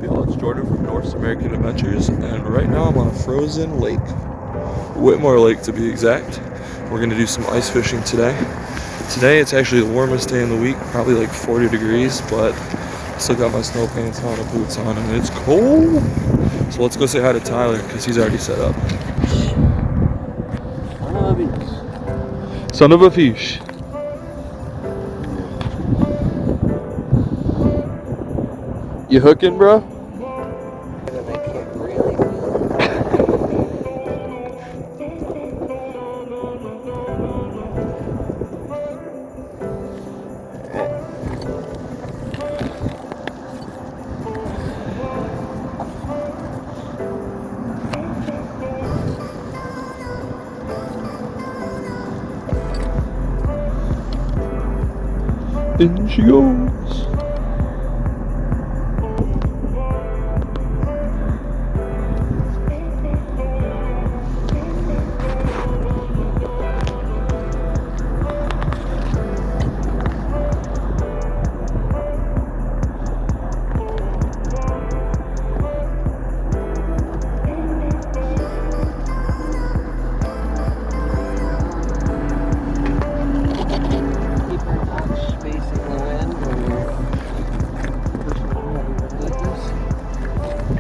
y'all? It's Jordan from North American Adventures, and right now I'm on a frozen lake. Whitmore Lake to be exact. We're gonna do some ice fishing today. Today it's actually the warmest day in the week, probably like 40 degrees, but I still got my snow pants on and boots on, and it's cold. So let's go say hi to Tyler, because he's already set up. Son of a fish. You hooking, bro? In she goes.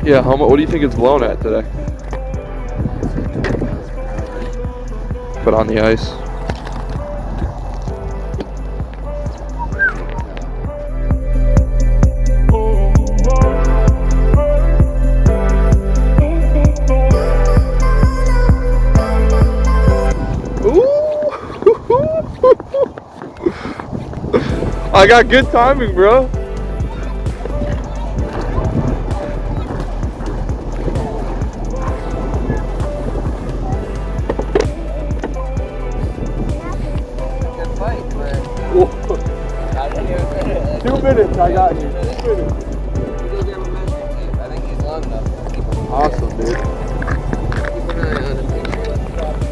Yeah, what do you think it's blown at today? But on the ice. Ooh! I got good timing, bro. Whoa. 2 minutes, I got you. 2 minutes. I think he's long enough. Awesome, dude. Keep an eye on him. Make sure it's dropping.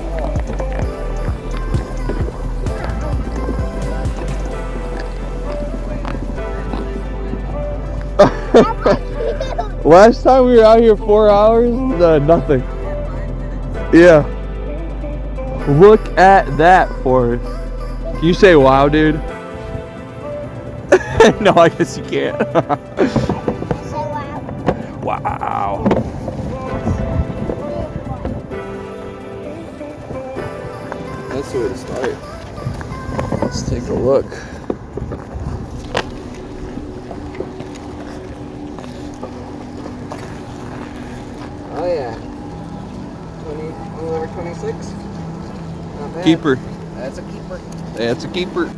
Last time we were out here 4 hours, nothing. Yeah. Look at that, Forrest. Can you say wow, dude? No, I guess you can't. Say wow. Wow. That's the way to start. Let's take a look. Oh yeah. 20, over 26? Not bad. Keeper. That's a keeper. That's a keeper.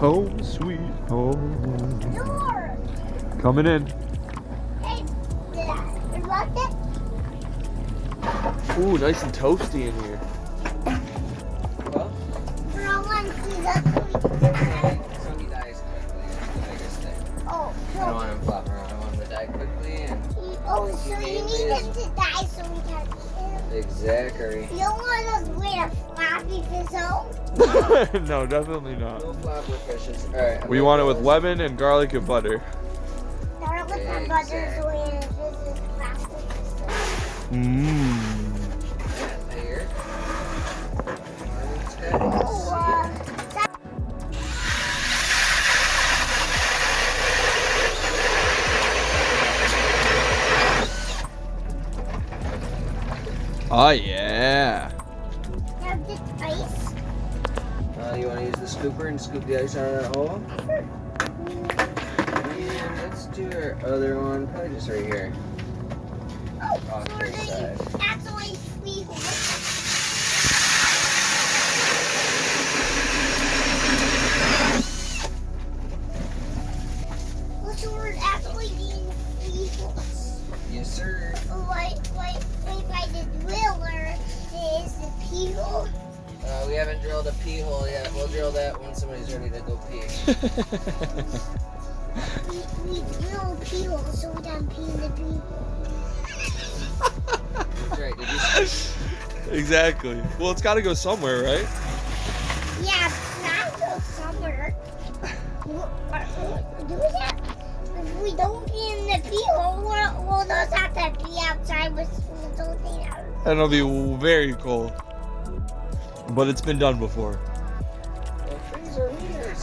Home sweet home. Coming in. Hey, did I rock it? Ooh, nice and toasty in here. Well, For all one, see that? so he dies quickly. That's the biggest thing. Oh, I don't want him flopping around. I want him to die quickly. And so you need him to die so we can eat him? exactly. You don't want us with a floppy fizzle? No, definitely not. No flopper fishes. Alright. We want it with lemon and garlic and butter. Garlic and butter so we can this is floppy fizzle. Mmm. There. Oh yeah. Now this ice. You want to use the scooper and scoop the ice out of that hole? And let's do our other one, probably just right here. Off So this side. that's only 3 holes. hole? We haven't drilled a pee hole yet. We'll drill that when somebody's ready to go pee. We drill a pee hole so we don't pee in the pee hole. That's right. Did you see? Exactly. Well, it's got to go somewhere, right? Yeah, it's not go somewhere. Do that. If we don't pee in the pee hole, we'll just have to pee outside with something out. And it'll be very cold. But it's been done before.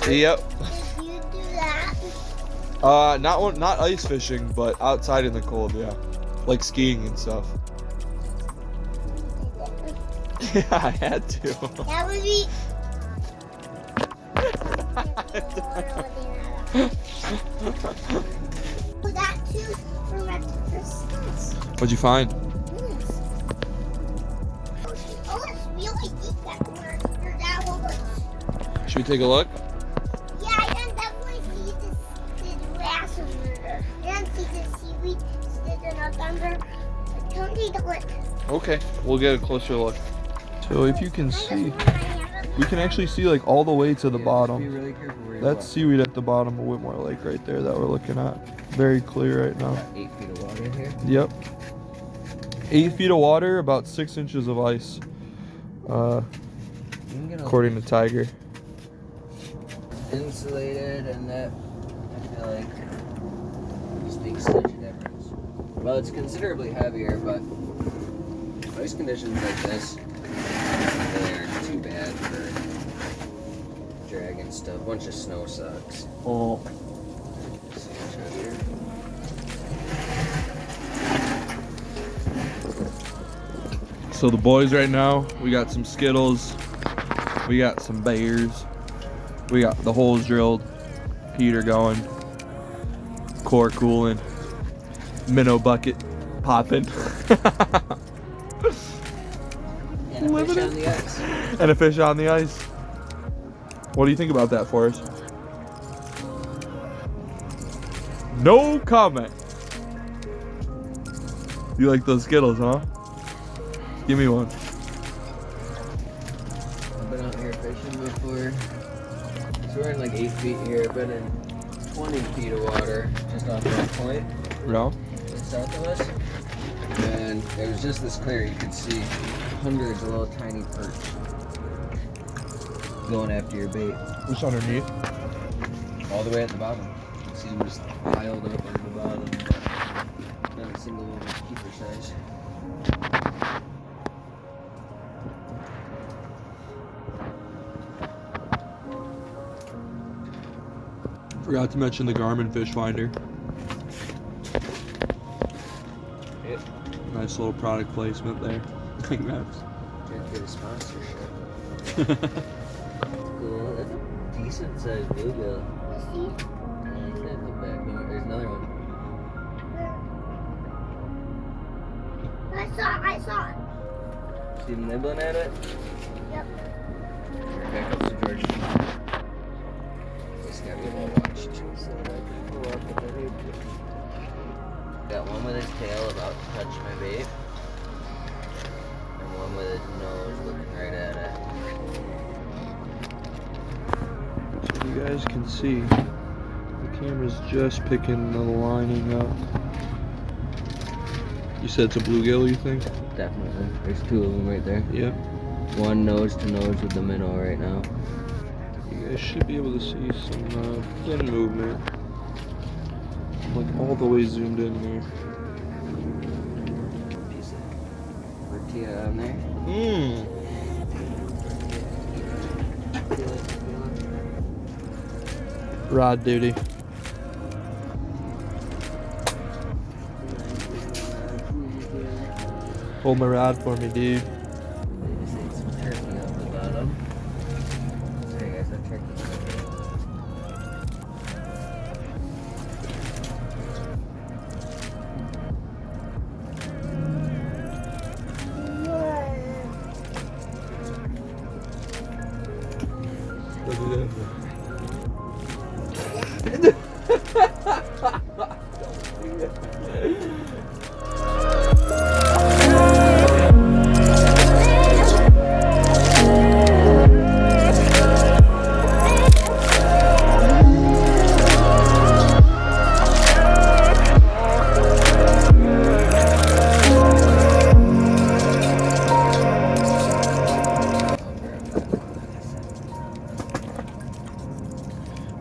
Yep. If you do that, Not ice fishing, but outside in the cold, yeah. Like skiing and stuff. Yeah, I had to. that would be. That too for my Christmas. What'd you find? Oh, it's really deep that corner. Or that hole. Should we take a look? Yeah, I can definitely see the grass over there. I can see the seaweed sticking up under. Come take a look. Okay, we'll get a closer look. So if you can see, we can actually see like all the way to the Be bottom. really careful where you That's walk. seaweed at the bottom of Whitmore Lake right there that we're looking at. Very clear right now. 8 feet of water here. Yep. 8 feet of water, about 6 inches of ice. According to Tiger. Insulated, and that I feel like just makes such a difference. Well, it's considerably heavier, but ice conditions like this really aren't too bad for dragging stuff. Bunch of snow sucks. Oh. So the boys right now, we got some Skittles, we got some bears, we got the holes drilled, heater going, core cooling, minnow bucket popping. And a fish on the ice. And a fish on the ice. What do you think about that, Forrest? No comment. You like those Skittles, huh? Give me one. I've been out here fishing before. So we're in like 8 feet here. Been in 20 feet of water just off that point. No? Just south of us. And it was just this clear. You could see hundreds of little tiny perch going after your bait. What's underneath? All the way at the bottom. You can see them just piled up at the bottom. Not a single one was keeper size. Forgot to mention the Garmin fish finder. Yep. Nice little product placement there. Congrats. Can't get a sponsorship. Cool. That's a decent sized bluegill. See? Come back. No, there's another one. I saw it. See him nibbling at it? Yep. Back up to George. This got me well watched too, so I can pull up with the hoop. Got one with his tail about to touch my bait. And one with his nose looking right at it. So you guys can see, the camera's just picking the lining up. You said it's a bluegill, you think? Definitely. There's two of them right there. Yep. One nose to nose with the minnow right now. You guys should be able to see some fin movement. Like all the way zoomed in there. Piece of tortilla on there. Mmm. Feel it, feel it. Rod duty. Hold my rod for me, dude. They just ate some turkey off the bottom. Sorry guys, that turkey.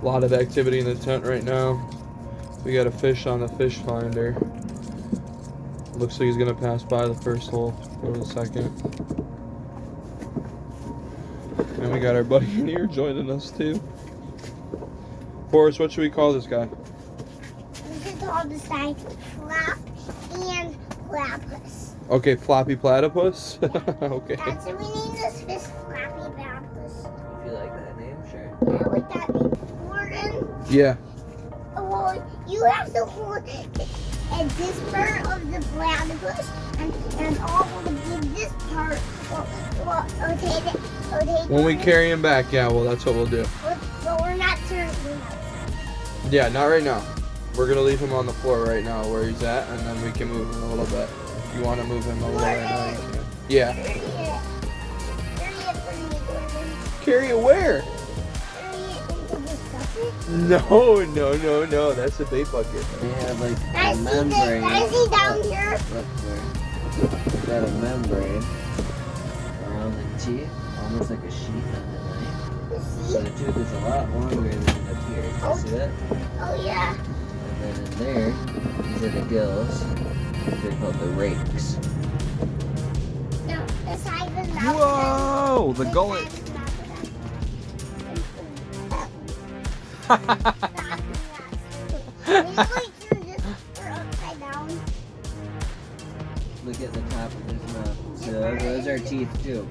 lot of activity in the tent right now. We got a fish on the fish finder. Looks like he's gonna pass by the first hole, go to the second. And we got our buddy in here joining us too. Forrest, what should we call this guy? We should call this guy Flop and Platypus. Okay, Floppy Platypus? Okay. That's what we name this fish, Floppy Platypus. If you like that name, sure. I like that name. Gordon, Yeah. well, you have to hold this part of the platypus and also this part rotate it. When we carry him back, yeah, well, that's what we'll do. But we're not turning him outside. Yeah, not right now. We're gonna leave him on the floor right now where he's at, and then we can move him a little bit. If you want to move him a little right now, you can. Yeah. Carry it for me, Gordon. Carry it where? Carry it into this bucket. No. That's a bait bucket. They have like I a see membrane. I see down here. Look there. Got a membrane around the teeth, almost like a sheath on the knife. You So see? the tooth is a lot longer than up here. You see that? Oh yeah. And then in there, these are the gills. They're called the rakes. No, it's not even that. Whoa, the gullet. Look at the top of his mouth. So those are teeth too.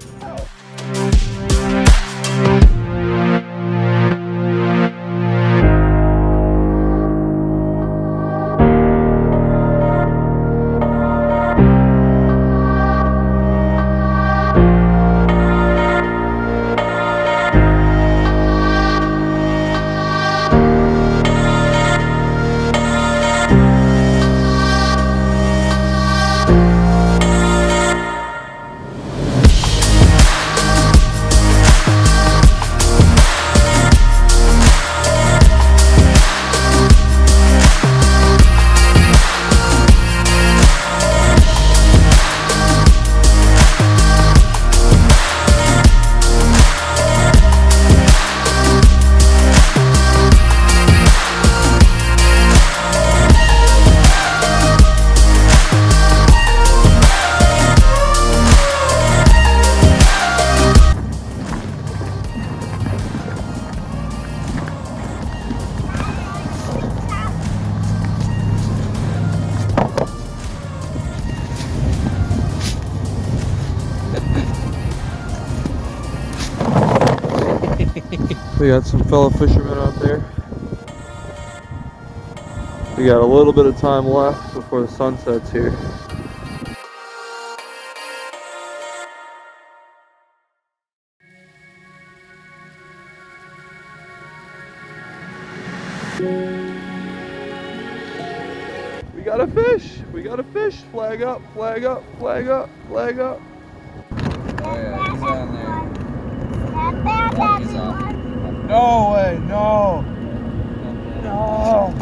We got some fellow fishermen out there. We got a little bit of time left before the sun sets here. We got a fish! We got a fish! Flag up, flag up, flag up, flag up. Oh yeah, he's on there. That He's off. No way, no! No!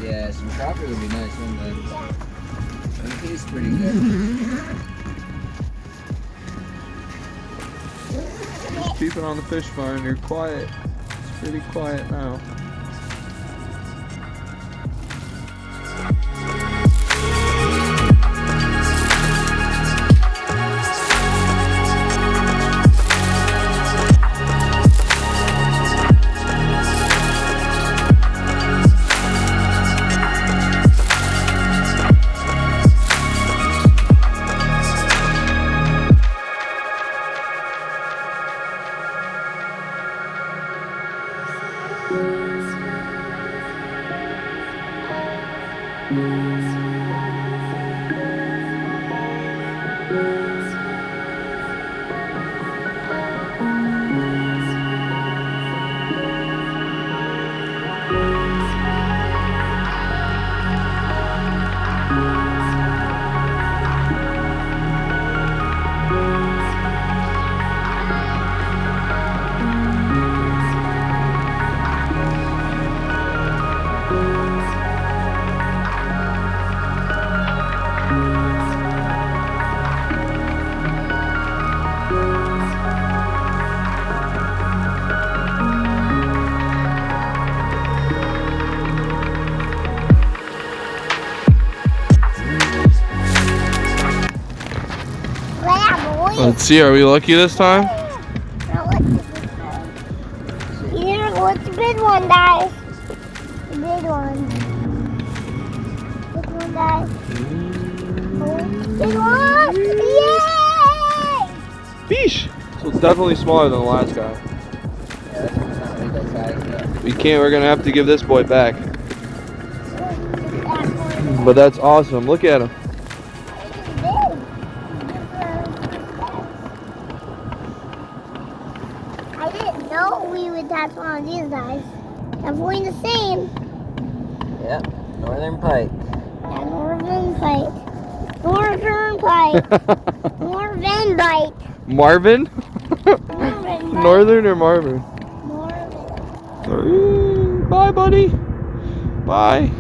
Yeah, some crappie would be nice, wouldn't it? And it tastes pretty good. Keep it on the fish finder, quiet. It's pretty quiet now. Let's see, are we lucky this time? Not lucky this time. Here, what's the big one, guys? The big one. Big one, guys. Oh, big one! Yay! Fish! So it's definitely smaller than the last guy. Yeah, this one's not really that size yet. We can't, we're gonna have to give this boy back. But that's awesome, look at him. I didn't know we would catch one of these guys. Definitely the same. Yep, Northern Pike. Yeah, Northern Pike. Northern Pike. Northern Pike. Marvin? Northern Pike. Northern or Marvin? Northern. Bye, buddy. Bye.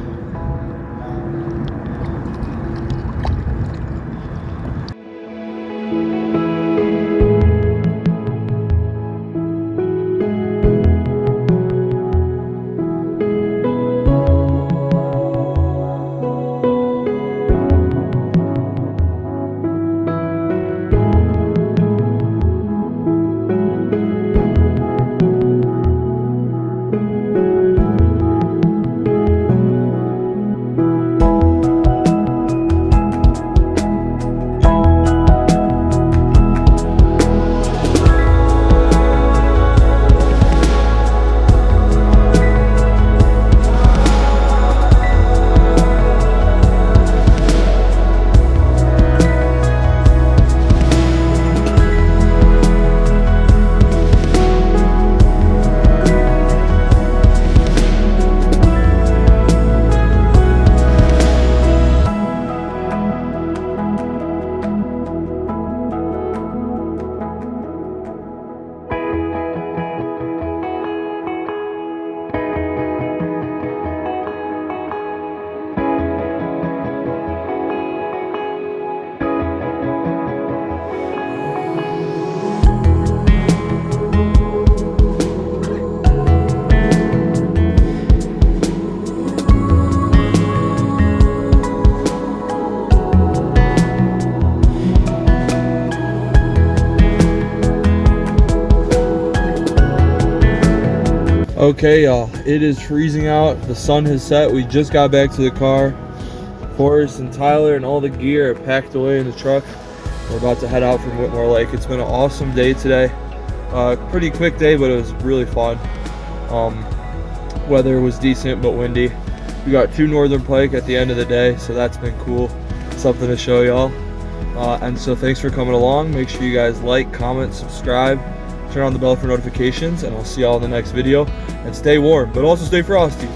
Okay, y'all, it is freezing out. The sun has set. We just got back to the car. Forrest and Tyler and all the gear are packed away in the truck. We're about to head out from Whitmore Lake. It's been an awesome day today. Pretty quick day, but it was really fun. Weather was decent but windy. We got 2 Northern Pike at the end of the day, so that's been cool. Something to show y'all. And so thanks for coming along. Make sure you guys like, comment, subscribe, turn on the bell for notifications, and I'll see y'all in the next video. And stay warm, but also stay frosty.